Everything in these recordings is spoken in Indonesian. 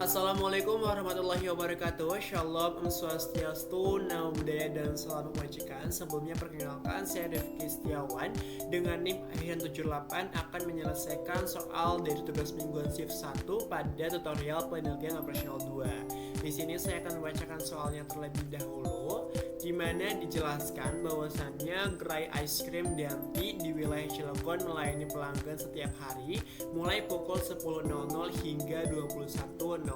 Assalamualaikum warahmatullahi wabarakatuh. Shalom, Om Swastiastu, Namo Buddhaya, dan salam kebajikan. Sebelumnya perkenalkan, saya Rifki Setiawan dengan NIM akhiran 78 akan menyelesaikan soal dari tugas mingguan shift 1 pada tutorial penelitian operasional 2. Di sini saya akan membacakan soalnya terlebih dahulu, di mana dijelaskan bahwasannya gerai ice cream Danti di wilayah Cilegon melayani pelanggan setiap hari mulai pukul 10.00 hingga 21.00.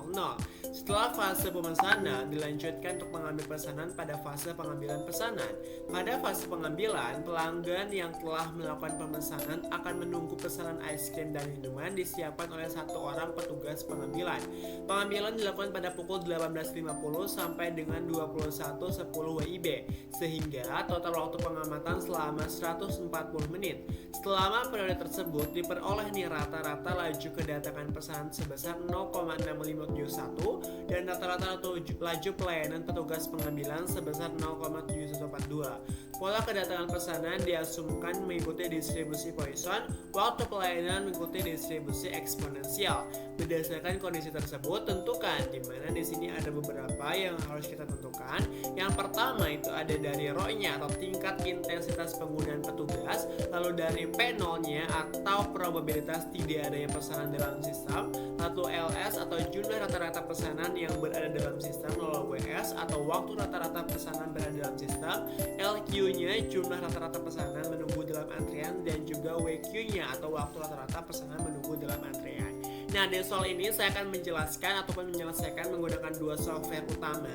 Setelah fase pemesanan, dilanjutkan untuk mengambil pesanan pada fase pengambilan pesanan. Pada fase pengambilan, pelanggan yang telah melakukan pemesanan akan menunggu pesanan ice cream dan minuman disiapkan oleh satu orang petugas pengambilan. Pengambilan dilakukan pada pukul 18.50 sampai dengan 21.10 WIB, sehingga total waktu pengamatan selama 140 menit. Selama periode tersebut diperoleh nih rata-rata laju kedatangan pesanan sebesar 0,6571 dan rata-rata laju pelayanan petugas pengambilan sebesar 0,7142. Pola kedatangan pesanan diasumkan mengikuti distribusi Poisson, waktu pelayanan mengikuti distribusi eksponensial. Berdasarkan kondisi tersebut, tentukan di mana di sini ada beberapa yang harus kita tentukan. Yang pertama itu ada dari ROI-nya atau tingkat intensitas penggunaan petugas, lalu dari P0-nya atau probabilitas tidak adanya pesanan dalam sistem, lalu LS atau jumlah rata-rata pesanan yang berada dalam sistem, lalu WS atau waktu rata-rata pesanan berada dalam sistem, LQ-nya jumlah rata-rata pesanan menunggu dalam antrian, dan juga WQ-nya atau waktu rata-rata pesanan menunggu dalam antrian. Nah, di soal ini saya akan menjelaskan ataupun menyelesaikan menggunakan dua software utama,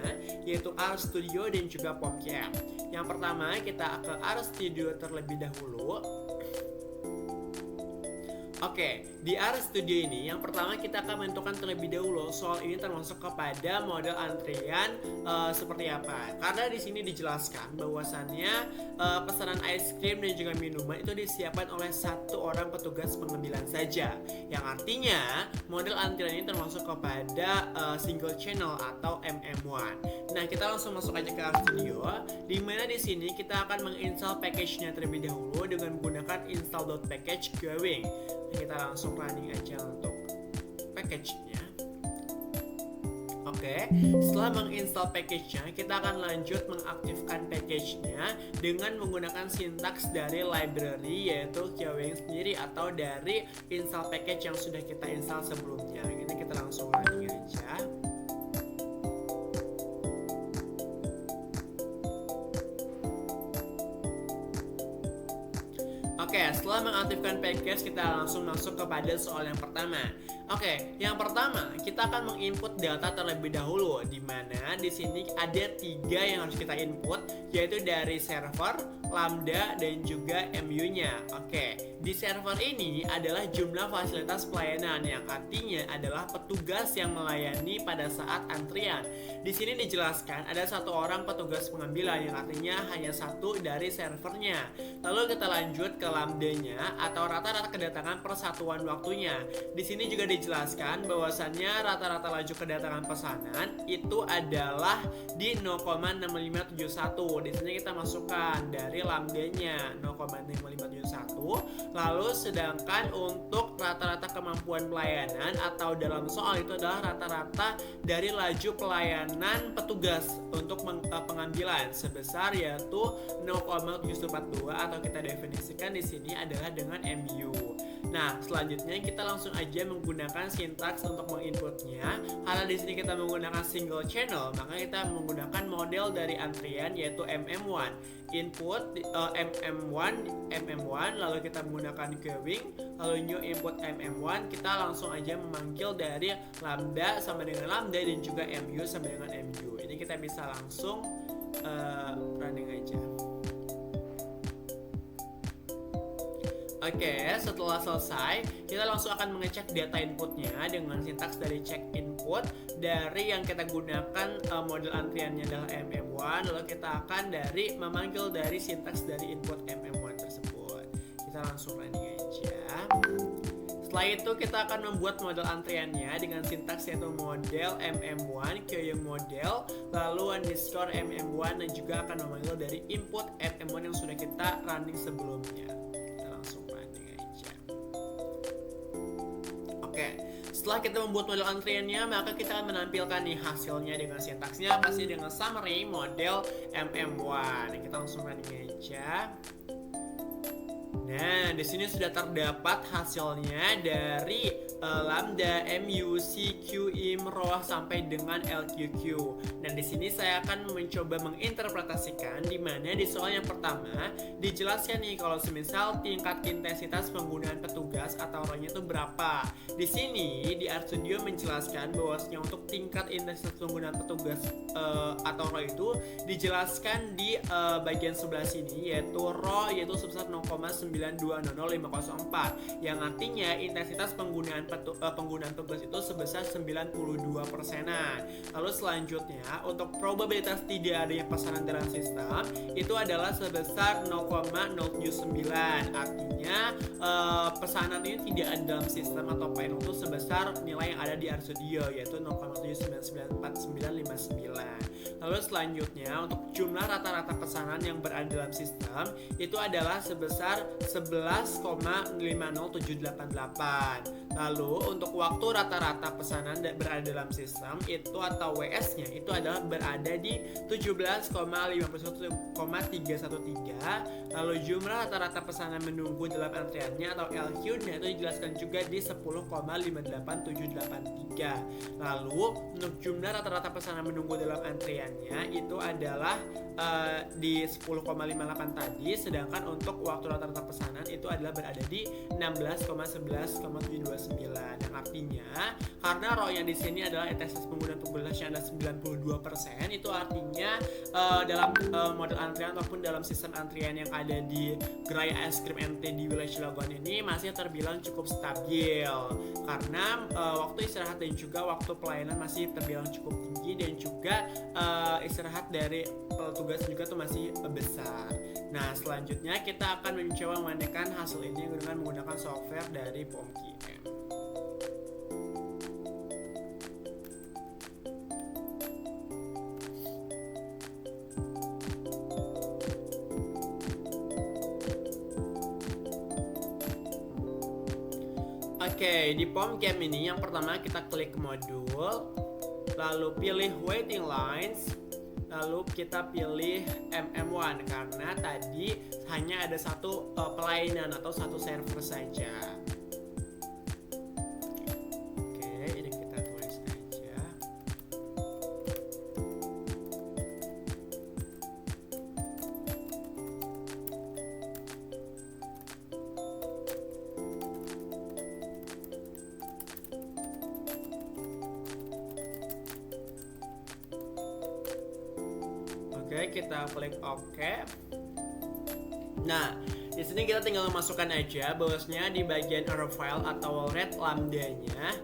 yaitu RStudio dan juga POPCAP. Yang pertama, kita ke RStudio terlebih dahulu. Oke, di RStudio ini yang pertama kita akan menentukan terlebih dahulu soal ini termasuk kepada model antrian seperti apa. Karena di sini dijelaskan bahwasannya pesanan ice cream dan juga minuman itu disiapkan oleh satu orang petugas pengambilan saja. Yang artinya model antrian ini termasuk kepada single channel atau MM1. Nah, kita langsung masuk aja ke RStudio, di mana di sini kita akan menginstal package-nya terlebih dahulu dengan menggunakan install.package queuing. Kita langsung running aja untuk package-nya. Oke, setelah menginstal package-nya, kita akan lanjut mengaktifkan package-nya dengan menggunakan sintaks dari library, yaitu queuing sendiri atau dari install package yang sudah kita install sebelumnya. Ini kita langsung running aja. Oke, setelah mengaktifkan package, kita langsung masuk kepada soal yang pertama. Oke, yang pertama kita akan menginput data terlebih dahulu, di mana di sini ada 3 yang harus kita input, yaitu dari server, lambda, dan juga MU-nya. Oke, di server ini adalah jumlah fasilitas pelayanan, yang artinya adalah petugas yang melayani pada saat antrian. Di sini dijelaskan ada satu orang petugas pengambilan, yang artinya hanya satu dari servernya. Lalu kita lanjut ke lambda-nya atau rata-rata kedatangan persatuan waktunya. Di sini juga dijelaskan bahwasannya rata-rata laju kedatangan pesanan itu adalah di 0,6571. Di sini kita masukkan dari lambda-nya 0,6571. Lalu sedangkan untuk rata-rata kemampuan pelayanan atau dalam soal itu adalah rata-rata dari laju pelayanan petugas untuk pengambilan sebesar yaitu 0,742 atau kita definisikan di sini adalah dengan MU. Nah, selanjutnya kita langsung aja menggunakan sintaks untuk menginputnya. Karena di sini kita menggunakan single channel, maka kita menggunakan model dari antrian yaitu MM1. Input MM1, lalu kita menggunakan queuing, lalu new input MM1, kita langsung aja memanggil dari lambda sama dengan lambda dan juga MU sama dengan MU. Ini kita bisa langsung running aja. Oke, setelah selesai, kita langsung akan mengecek data inputnya dengan sintaks dari check input. Dari yang kita gunakan model antriannya adalah MM1, lalu kita akan dari memanggil dari sintaks dari input MM1 tersebut. Kita langsung running aja. Setelah itu kita akan membuat model antriannya dengan sintaks yaitu model MM1, queuing model, lalu underscore MM1, dan juga akan memanggil dari input MM1 yang sudah kita running sebelumnya. Setelah kita membuat model antriannya, maka kita akan menampilkan nih hasilnya dengan sintaksnya pasti dengan summary model MM1. Kita langsung running aja. Nah, di sini sudah terdapat hasilnya dari lambda MUCQ imroh sampai dengan LQQ. Dan di sini saya akan mencoba menginterpretasikan di mana di soal yang pertama dijelaskan nih kalau semisal tingkat intensitas penggunaan petugas atau ROI-nya itu berapa. Di sini di RStudio menjelaskan bahwasanya untuk tingkat intensitas penggunaan petugas atau ROI itu dijelaskan di bagian sebelah sini yaitu ROI yaitu sebesar 0,9200504 yang artinya intensitas penggunaan tugas itu sebesar 92%. Lalu selanjutnya untuk probabilitas tidak adanya pesanan dalam sistem itu adalah sebesar 0,079. Artinya pesanan ini tidak ada dalam sistem atau PNO itu sebesar nilai yang ada di RStudio yaitu 0,7994959. Lalu selanjutnya untuk jumlah rata-rata pesanan yang berada dalam sistem itu adalah sebesar 11,50788. Lalu untuk waktu rata-rata pesanan berada dalam sistem itu atau WS-nya itu adalah berada di 17,51,313. Lalu jumlah rata-rata pesanan menunggu dalam antriannya atau LQ-nya itu dijelaskan juga di 10,58783. Lalu untuk jumlah rata-rata pesanan menunggu dalam antriannya itu adalah di 10,58 tadi, sedangkan untuk waktu rata-rata pesanan itu adalah berada di 16,11,729. Yang artinya karena ROI yang di sini adalah intensitas penggunaan tugasnya ada 92%, itu artinya dalam model antrian ataupun dalam sistem antrian yang ada di gerai es krim MT di wilayah Cilegon ini masih terbilang cukup stabil karena waktu istirahat dan juga waktu pelayanan masih terbilang cukup tinggi dan juga istirahat dari petugas juga tuh masih besar. Nah selanjutnya kita akan mencoba memanenkan hasil ini dengan menggunakan software dari POMQM. Oke, di POMQM ini yang pertama kita klik modul, lalu pilih waiting lines, lalu kita pilih MM1 karena tadi hanya ada satu pelayanan atau satu server saja. Oke, ini kita tulis aja. Oke, kita klik OK. Nah, di sini kita tinggal memasukkan aja bahwasanya di bagian error file atau red lambdanya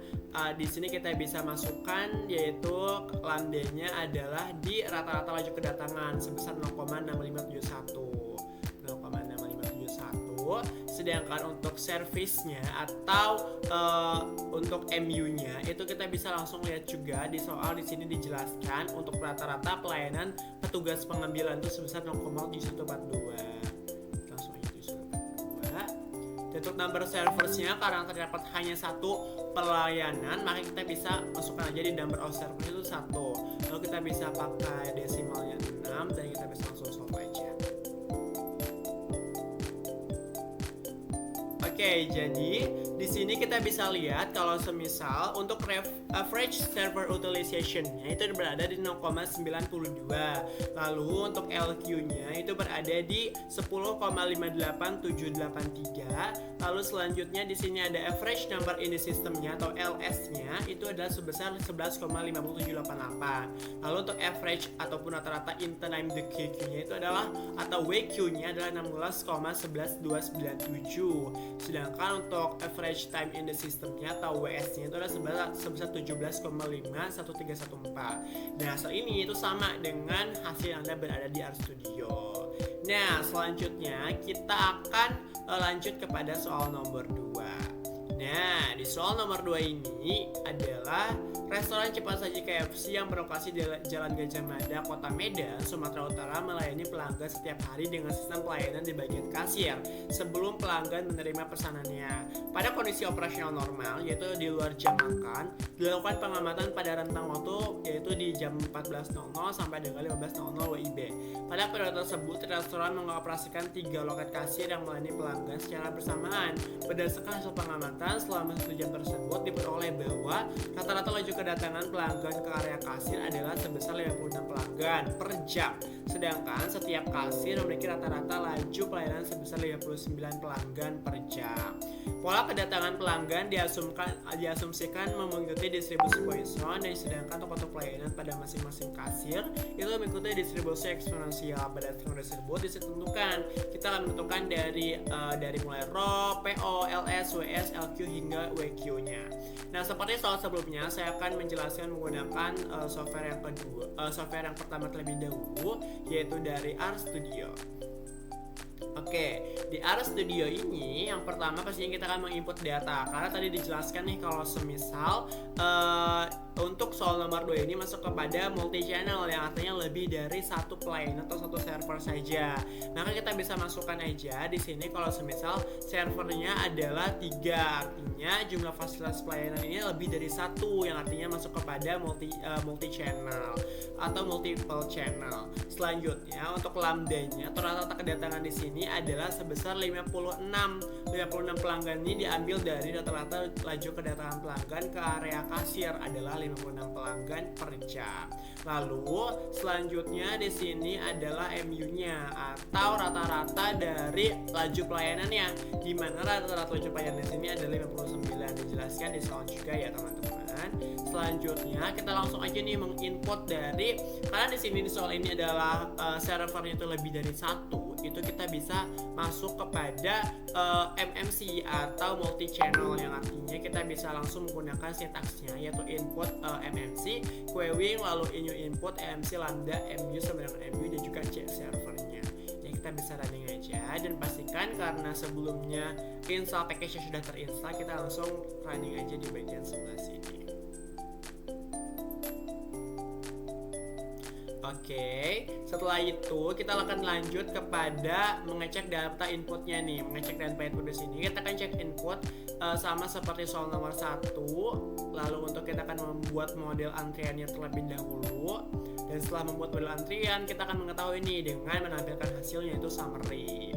di sini kita bisa masukkan yaitu lambdanya adalah di rata-rata laju kedatangan sebesar 0,6571. Sedangkan untuk servisnya atau untuk MU-nya itu kita bisa langsung lihat juga di soal di sini dijelaskan untuk rata-rata pelayanan petugas pengambilan itu sebesar 0,7142. Langsung aja 7142. Untuk number serversnya karena terdapat hanya satu pelayanan maka kita bisa masukkan aja di number of servers itu 1. Lalu kita bisa pakai desimalnya 6 dan kita bisa langsung solve aja. Oke, jadi di sini kita bisa lihat kalau semisal untuk average server utilization-nya itu berada di 0,92. Lalu untuk LQ-nya itu berada di 10,58783. Lalu selanjutnya di sini ada average number in the system-nya atau LS-nya itu adalah sebesar 11,5788. Lalu untuk average ataupun rata-rata in time the QQ-nya itu adalah atau WQ-nya adalah 16,11297. Sedangkan untuk average time in the system-nya atau WS-nya itu adalah sebesar 17,51314. Dan hasil ini itu sama dengan hasil yang ada berada di RStudio. Nah, selanjutnya kita akan lanjut kepada soal nomor 2. Nah, di soal nomor 2 ini adalah restoran cepat saji KFC yang berlokasi di Jalan Gajah Mada, Kota Medan, Sumatera Utara melayani pelanggan setiap hari dengan sistem pelayanan di bagian kasir sebelum pelanggan menerima pesanannya. Pada kondisi operasional normal, yaitu di luar jam makan, dilakukan pengamatan pada rentang waktu yaitu di jam 14.00 sampai dengan 15.00 WIB. Pada periode tersebut, restoran mengoperasikan 3 loket kasir yang melayani pelanggan secara bersamaan. Berdasarkan hasil pengamatan selama 1 jam tersebut diperoleh bahwa rata-rata laju kedatangan pelanggan ke area kasir adalah sebesar 56 pelanggan per jam. Sedangkan setiap kasir memiliki rata-rata laju pelayanan sebesar 59 pelanggan per jam. Pola kedatangan pelanggan diasumsikan mengikuti distribusi Poisson, dan sedangkan toko pelayanan pada masing-masing kasir itu mengikuti distribusi eksponensial. Berdasarkan tersebut ditentukan, kita akan menentukan dari mulai RO, PO, LS, WS, LQ hingga WQ-nya. Nah, seperti soal sebelumnya, saya akan menjelaskan menggunakan software yang pertama terlebih dahulu, yaitu dari RStudio. Oke, di RStudio ini yang pertama pastinya kita akan menginput data, karena tadi dijelaskan nih kalau semisal untuk soal nomor 2 ini masuk kepada multi channel, yang artinya lebih dari satu pelayanan atau satu server saja. Maka kita bisa masukkan aja di sini kalau semisal servernya adalah 3, artinya jumlah fasilitas pelayanan ini lebih dari satu, yang artinya masuk kepada multi channel atau multiple channel. Selanjutnya untuk lambdanya atau rata-rata kedatangan di sini adalah sebesar 56 pelanggan. Ini diambil dari rata-rata laju kedatangan pelanggan ke area kasir adalah 56 pelanggan per jam. Lalu selanjutnya di sini adalah MU-nya atau rata-rata dari laju pelayanannya, di mana rata-rata laju pelayanan di sini adalah 59, dijelaskan di soal juga ya teman-teman. Selanjutnya kita langsung aja nih menginput dari, karena di sini di soal ini adalah servernya itu lebih dari satu, itu kita bisa masuk kepada MMC atau multi channel, yang artinya kita bisa langsung menggunakan sintaksnya yaitu input MMC queuing, lalu input MMC lambda MU sama dengan MU dan juga C servernya. Ya, kita bisa running aja, dan pastikan karena sebelumnya install package sudah terinstall, kita langsung running aja di bagian sebelah sini. Oke, setelah itu kita akan lanjut kepada mengecek data inputnya nih. Mengecek data input di sini kita akan cek input sama seperti soal nomor 1. Lalu untuk kita akan membuat model antriannya terlebih dahulu. Dan setelah membuat model antrian, kita akan mengetahui ini dengan menampilkan hasilnya, itu summary.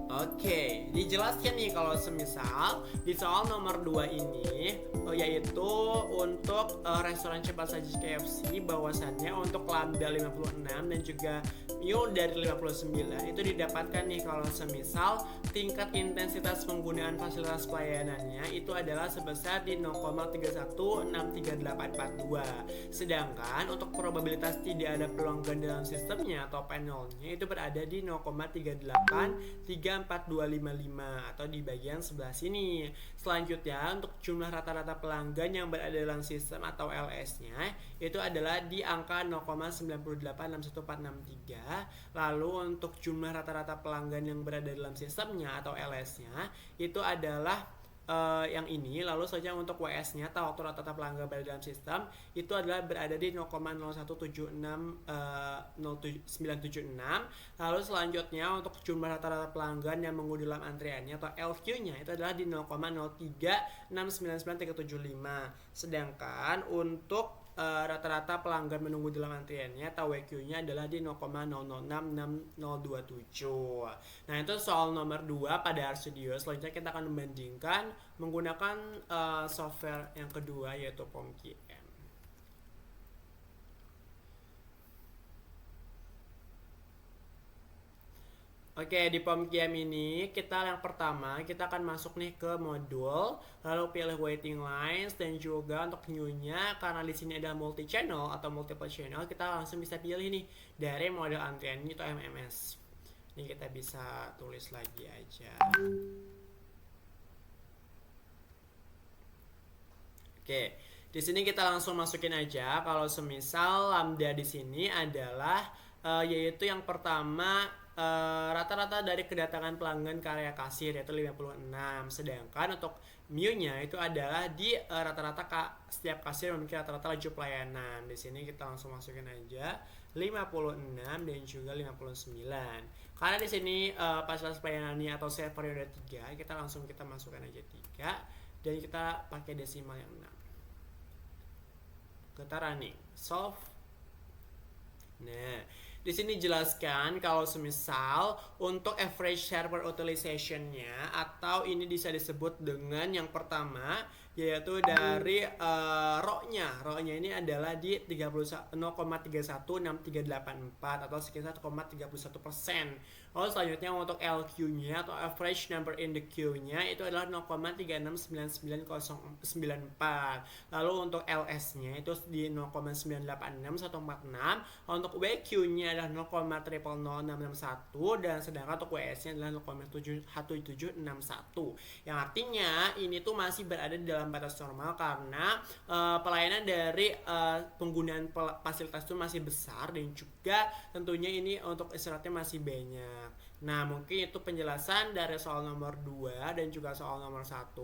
Oke, dijelaskan nih kalau semisal di soal nomor 2 ini yaitu untuk restoran cepat saji KFC, bahwasannya untuk lambda 56 dan juga mu dari 59 itu didapatkan nih kalau semisal tingkat intensitas penggunaan fasilitas pelayanannya itu adalah sebesar di 0,3163842. Sedangkan untuk probabilitas tidak ada pelanggan dalam sistemnya atau panelnya itu berada di 0,383425 atau di bagian sebelah sini. Selanjutnya untuk jumlah rata-rata pelanggan yang berada dalam sistem atau LS-nya itu adalah di angka 0,986143. Lalu untuk jumlah rata-rata pelanggan yang berada dalam sistemnya atau LS-nya itu adalah yang ini. Lalu saja untuk WS-nya atau waktu rata-rata pelanggan berada dalam sistem itu adalah berada di 0,0176976. Lalu selanjutnya untuk jumlah rata-rata pelanggan yang menunggu dalam antriannya atau LQ-nya itu adalah di 0,0369975. Sedangkan untuk rata-rata pelanggan menunggu dalam antriannya atau WQ-nya adalah di 0,006027. Nah, itu soal nomor 2 pada RStudio. Selanjutnya kita akan membandingkan menggunakan software yang kedua yaitu POMQM. Oke, di POMQM ini yang pertama kita akan masuk nih ke modul, lalu pilih waiting lines, dan juga untuk new-nya karena di sini ada multi channel atau multiple channel, kita langsung bisa pilih nih dari model antrian itu MMS. Ini kita bisa tulis lagi aja. Oke, di sini kita langsung masukin aja kalau semisal lambda di sini adalah yaitu yang pertama rata-rata dari kedatangan pelanggan ke area kasir yaitu 56. Sedangkan untuk mu-nya itu adalah di rata-rata setiap kasir memiliki rata-rata laju pelayanan. Di sini kita langsung masukin aja 56 dan juga 59. Karena di sini fasilitas pelayanannya atau server udah 3, kita langsung masukkan aja 3 dan kita pakai desimal yang 6. Kita running, solve. Nah, di sini jelaskan kalau semisal untuk average server utilization-nya atau ini bisa disebut dengan yang pertama yaitu dari ROC-nya. ROC-nya ini adalah di 0,31684 atau sekitar 1,31%. Lalu selanjutnya untuk LQ-nya atau average number in the queue-nya itu adalah 0,3699094. Lalu untuk LS-nya itu di 0,986146. Untuk WQ-nya adalah 0,000661 dan sedangkan untuk WS-nya adalah 0,1761. Yang artinya ini tuh masih berada di dalam batas normal karena pelayanan dari penggunaan fasilitas itu masih besar dan juga tentunya ini untuk istirahatnya masih banyak. Nah, mungkin itu penjelasan dari soal nomor 2 dan juga soal nomor 1.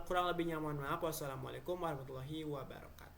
Kurang lebihnya mohon maaf. Wassalamualaikum warahmatullahi wabarakatuh.